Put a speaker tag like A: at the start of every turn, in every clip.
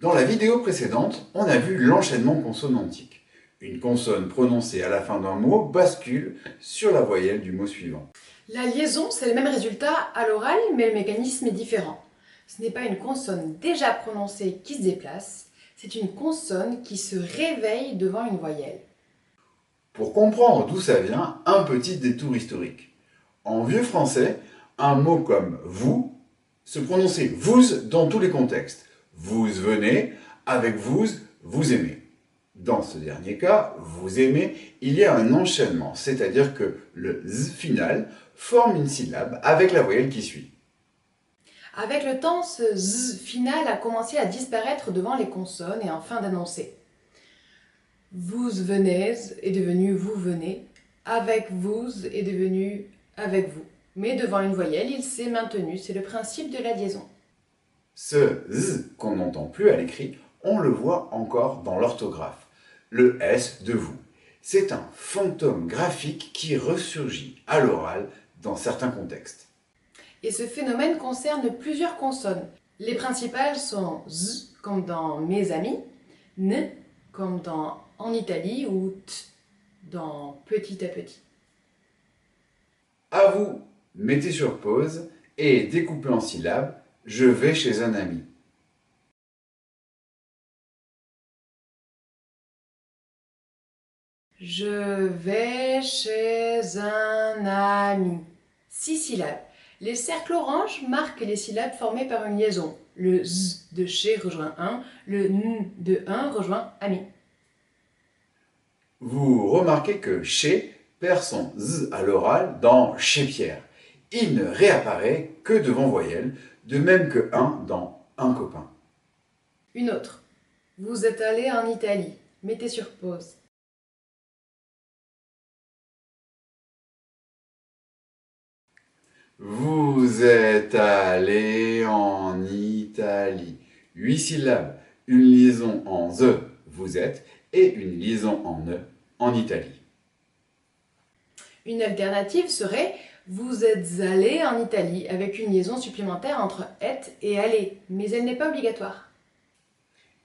A: Dans la vidéo précédente, on a vu l'enchaînement consonantique. Une consonne prononcée à la fin d'un mot bascule sur la voyelle du mot suivant.
B: La liaison, c'est le même résultat à l'oral, mais le mécanisme est différent. Ce n'est pas une consonne déjà prononcée qui se déplace, c'est une consonne qui se réveille devant une voyelle.
A: Pour comprendre d'où ça vient, un petit détour historique. En vieux français, un mot comme « vous » se prononçait « vous » dans tous les contextes. Vous venez, avec vous, vous aimez. Dans ce dernier cas, vous aimez, il y a un enchaînement, c'est-à-dire que le z final forme une syllabe avec la voyelle qui suit.
B: Avec le temps, ce z final a commencé à disparaître devant les consonnes et en fin d'énoncé. Vous venez est devenu vous venez, avec vous est devenu avec vous. Mais devant une voyelle, il s'est maintenu, c'est le principe de la liaison.
A: Ce z qu'on n'entend plus à l'écrit, on le voit encore dans l'orthographe. Le S de vous. C'est un fantôme graphique qui ressurgit à l'oral dans certains contextes.
B: Et ce phénomène concerne plusieurs consonnes. Les principales sont z, comme dans mes amis, n, comme dans en Italie, ou t, dans petit à petit.
A: À vous, mettez sur pause et découpez en syllabes « Je vais chez un ami ».
B: Je vais chez un ami. 6 syllabes. Les cercles orange marquent les syllabes formées par une liaison. Le z de chez rejoint un, le n de un rejoint ami.
A: Vous remarquez que « chez » perd son z à l'oral dans « chez Pierre ». Il ne réapparaît que devant voyelle, de même que un dans « un copain ».
B: Une autre. Vous êtes allé en Italie. Mettez sur pause.
A: Vous êtes allé en Italie. 8 syllabes, une liaison en ze, vous êtes, et une liaison en ne, en Italie.
B: Une alternative serait « Vous êtes allé en Italie » avec une liaison supplémentaire entre « être » et « aller », mais elle n'est pas obligatoire.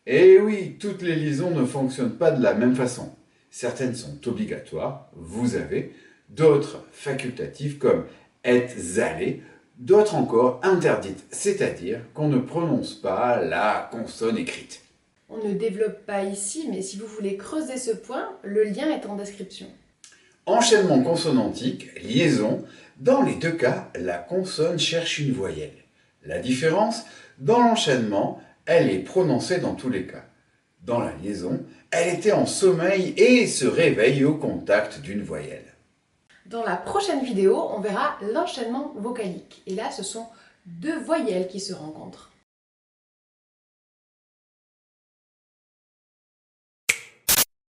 A: Et oui, toutes les liaisons ne fonctionnent pas de la même façon. Certaines sont obligatoires, vous avez, d'autres facultatives comme êtes allé, d'autres encore interdites, c'est-à-dire qu'on ne prononce pas la consonne écrite.
B: On ne développe pas ici, mais si vous voulez creuser ce point, le lien est en description.
A: Enchaînement consonantique, liaison, dans les deux cas, la consonne cherche une voyelle. La différence, dans l'enchaînement, elle est prononcée dans tous les cas. Dans la liaison, elle était en sommeil et se réveille au contact d'une voyelle.
B: Dans la prochaine vidéo, on verra l'enchaînement vocalique. Et là, ce sont deux voyelles qui se rencontrent.